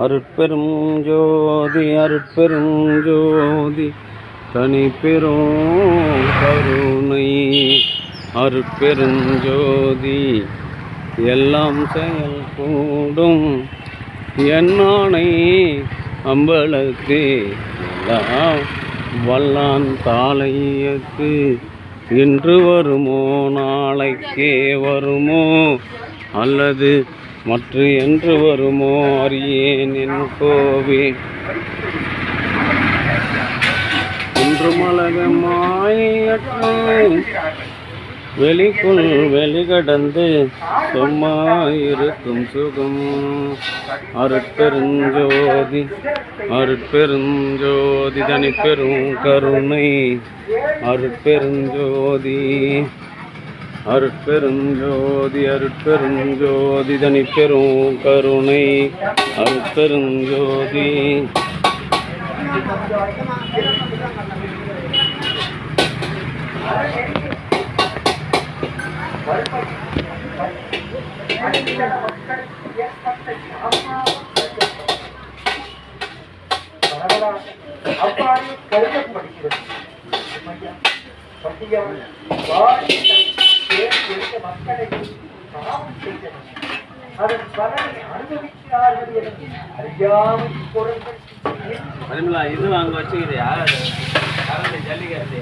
அருட்பெரும் ஜோதி அருட்பெரும் ஜோதி தனி பெரும் கருணை அருட்பெரும் ஜோதி எல்லாம் செயல் கூடும் என்னானை அம்பலத்து எல்லாம் வல்லான் தாளையத்து இன்று வருமோ நாளைக்கே வருமோ அல்லது மற்ற என்று வருமோ அறியேன் என் கோவே இன்று மலக மாயற்று வெளிக்குள் வெளிகடந்து சும்மா இருக்கும் சுகம் அருட்பெருஞ்சோதி அருட்பெருஞ்சோதி தனி பெரும் கருணை அருட்பெருஞ்சோதி அருட்பெருஞ்சோதி அருட்பெருஞ்சோதி தனி பெரும் கருணை அருட்பெருஞ்சோதி அவ்வாறு கருதப்படுகிறது. மக்களை பாவம் செய்தனர், அதன் பலனை அனுபவிக்கிறார்கள் என அறியாமல் பொருள்கள் இது அங்கே வச்சுக்கிறியா ஜல்லிக்கட்டு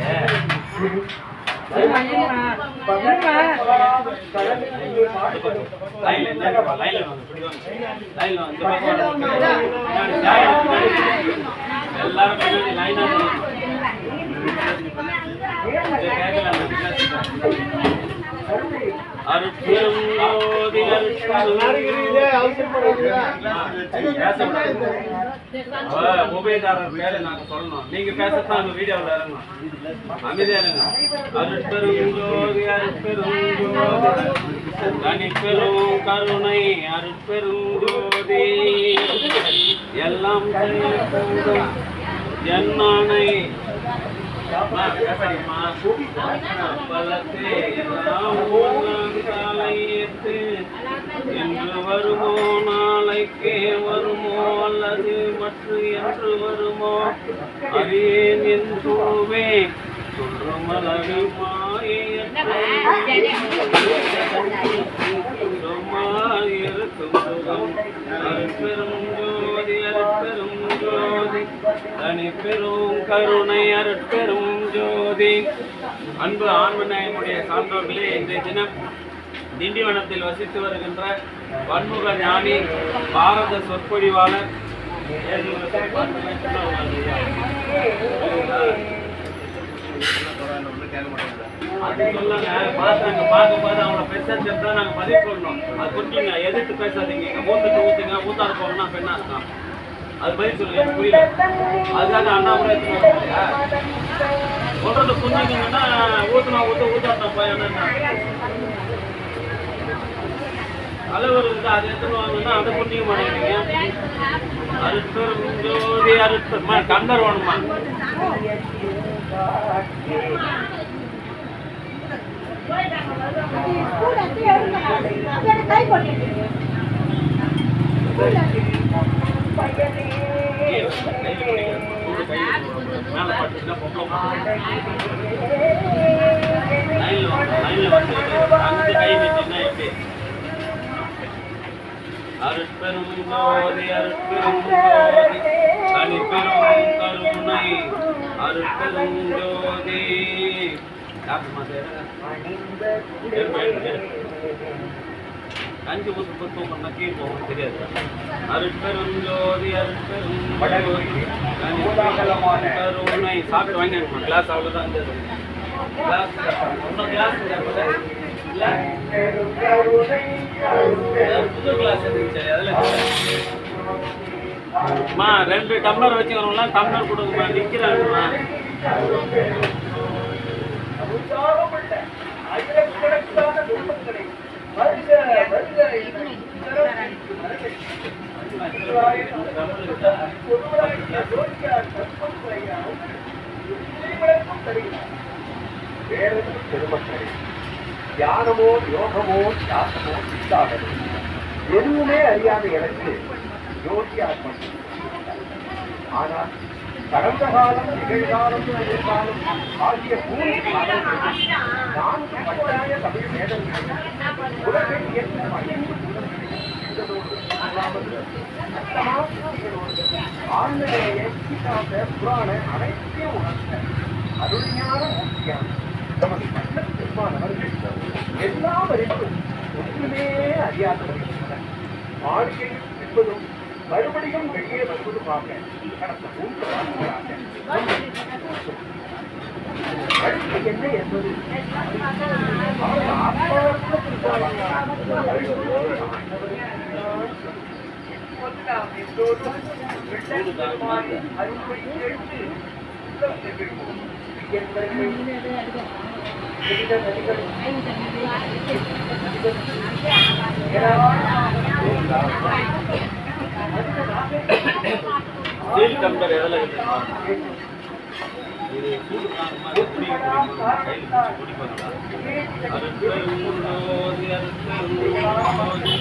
உபயதாரர் பேரை நாங்கள் சொல்லணும். நீங்க பேசத்தான் அந்த வீடியோவில் இறங்கணும். அமைதியா இருங்க. அருட்பெருஞ்சோதி அருட்பெருஞ்சோதி தனி பெரும் கருணை அருட்பெருஞ்சோதி எல்லாம் என்னானை என்று வருமோ நாளைக்கே வருமோ அல்லது மற்ற என்று வருமோ அறியேன் என்றுவே சொல்லுமலகு மாயிருக்கும் சுகம் அருட்பெரும் ஜோதி அருட்பெரும் ஜோதி தனி பெரும் கருணை அருட்பெரும் ஜோதி. அன்பு ஆன்மநேயமுடைய சான்றோர்களே, இன்றைய தினம் திண்டிவனத்தில் வசித்து வருகின்ற பன்முக ஞானி பாரத சொற்பொழிவாளர் பார்க்கும்போது அவங்கள பெருசாக தான் நாங்கள் பதிவு பண்ணணும். அது குட்டிங்க எதிர்த்து பேசாதீங்க. ஊத்துட்டு ஊத்துங்க, ஊத்தாட போகணும்னா பெண்ணா இருக்கான். அது பதில் சொல்லுங்க, புரியல. அதுக்காக அண்ணாமலை சொல்றது புரிஞ்சுக்கணும்னா ஊத்துனா ஊத்தாட்டம் போய் அளவர் இருந்து அதை எடுத்துட்டு வாங்கன்னா அதை புரிஞ்சிக்க மாட்டேங்கிறீங்க. அருட்பெரும் ஜோதி அருட்பெருமா கண்டர் வேணுமா? மேல பாட்டுச்சுன்னா லைன்ல வந்து கை வச்சுன்னா எப்படி? அருட்பெரும் ஜோதி அருட்பெரும் ஜோதி தனி பெரும் கருணை அருட்பெரும் ஜோதி கஞ்சி ஊத்து புத்தம் பண்ண கீழ் போகும் தெரியாது. அருட்பெரும் ஜோதி அருட்பெரும் ஜோதி தனி கருணை சாப்பிட்டு வாங்கி அனுப்பணும். கிளாஸ் அவ்வளோதான் இருந்தது. கிளாஸ் இன்னும் கிளாஸ் புது கிளாஸ் இருந்துச்சு. அதில் மா 2 டம்ளர் வச்சுக்கிறவங்களாம் டம்ளர் கொடுக்குமா நிற்கிறாங்கம்மா. தியானமோ யோகமோ தியாகமோ இல்லாதது எதுவுமே அறியாத எனக்கு யோகி ஆத்மன். ஆனால் கடந்த காலம், நிகழ்காலம், எதிர்காலம் ஆகிய 3 காலங்களில் 4 கட்டாய தமிழ் வேதங்களில் உலகை இயக்கும் 5 குணங்களில் இருந்ததோடு அல்லாமல் ஆன்மீக புராண அனைத்தையும் உணர்ந்த அருமையான மூர்த்தியான நமது மன்னர் பெருமானவர்கள் எல்லாவரைக்கும் ஒன்றுமே அறியாதவர்கள் மாளிகையில் என்பதும் மறுபடியும் வெளியே வருவதுமாக கடந்த 3 ஆண்டுகளாக அடுத்து என்ன என்பது அவர்கள் ஆத்மார்த்த ஸ்டீல் டம்ளர் எதில் இது சூடு மாதிரி குடிப்பாங்களா? அருட்பெருஞ்சோதி அருட்பெருஞ்சோதி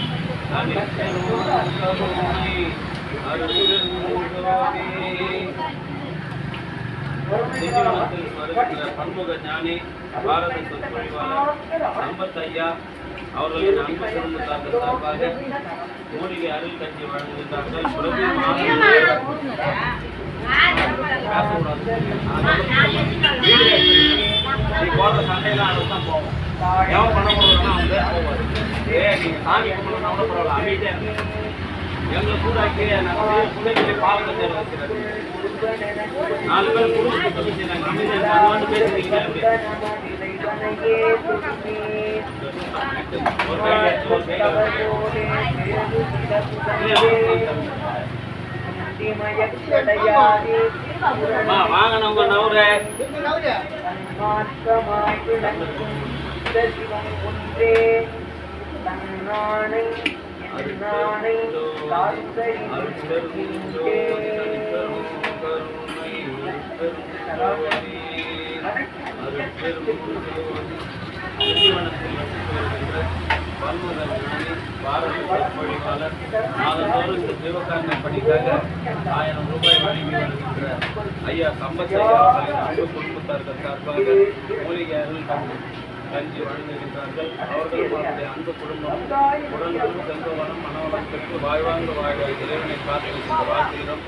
தனிப்பெருங்கருணை அருட்பெருஞ்சோதி. திண்டிவனத்தில் வருகின்ற பன்முக ஞானி பாரத சொற்பொழிவாளர் சம்பத் ஐயா அவர்களின் அன்பு குடும்பத்தார்கள் சார்பாக மூலிகை அருள் கட்சி வழங்குகின்றார்கள். பிரதி நீ போடுற சண்டையெல்லாம் அதுதான் போவோம். எவன் பண்ண போடுறோம்னா வந்து போவாது. நீங்கள் சாமி கும்பிடணும் கூட பரவாயில்ல, அமைதியாக இருக்கு. எங்களை சூடாக்கி நாங்கள் பிள்ளைகளை பாலத்தை தேர்வு வைக்கிறது. 4 பேர் குடும்பத்தை வச்சு நாங்கள் அமைதியாக பேசுறீங்க. வாங்க நம்ம நவுரு பாரதியாளர் மாதந்தோறும் இந்த ஜீவகாரண பணிக்காக 1000 ரூபாய் வழங்கி வருகின்ற ஐயா சம்பத் ஐயா அவர்களின் அன்பு குடும்பத்தார்கள் சார்பாக மூலிகை அருள் கஞ்சி வழங்குகின்றார்கள். அவர்களும் அவருடைய அன்பு குடும்பம் உடல்நலம் செல்வவளம் மனவளம் பெற்று வாழ்வாங்க வாழ இறைவனை காத்திருக்கின்ற வாழ்க்கையிடம்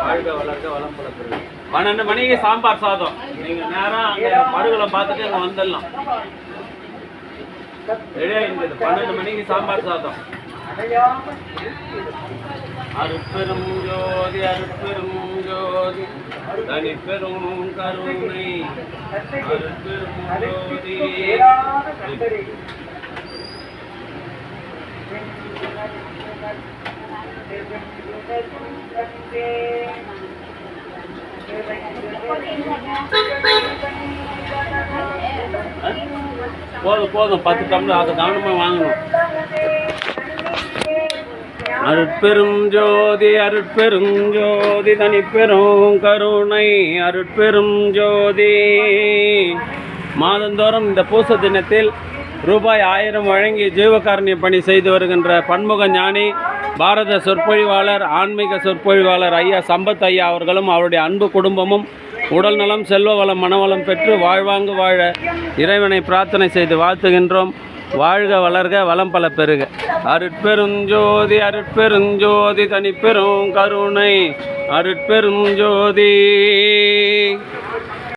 வாழ்க வளர்க வளம் வளர்க்கிறது. 12 மணிக்கு சாம்பார் சாதம். நீங்கள் நேரம் அங்கே படுகளை பார்த்துட்டு அங்கே வந்துடலாம். ரெடியா இருந்தது. 12 மணிக்கு சாம்பார் சாதம். அருட்பெரும் ஜோதி அருட்பெரும் ஜோதி தனிப்பெரும் கருணை அருட்பெரும் ஜோதி. போதும் போதும் 10 டம்ளர் அதை கவனமாக வாங்கணும். அருட்பெரும் ஜோதி அருட்பெரும் ஜோதி தனிப்பெரும் கருணை அருட்பெரும் ஜோதி. மாதந்தோறும் இந்த பூச தினத்தில் ரூபாய் 1000 வழங்கி ஜீவகாருண்ய பணி செய்து வருகின்ற பன்முக ஞானி பாரத சொற்பொழிவாளர் ஆன்மீக சொற்பொழிவாளர் ஐயா சம்பத் ஐயா அவர்களும் அவருடைய அன்பு குடும்பமும் உடல் நலம் செல்வ வளம் மனவளம் பெற்று வாழ்வாங்கு வாழ இறைவனை பிரார்த்தனை செய்து வாழ்த்துகின்றோம். வாழ்க வளர்க வளம் பல பெருக. அருட்பெருஞ்சோதி அருட்பெருஞ்சோதி தனிப்பெரும் கருணை அருட்பெருஞ்சோதி.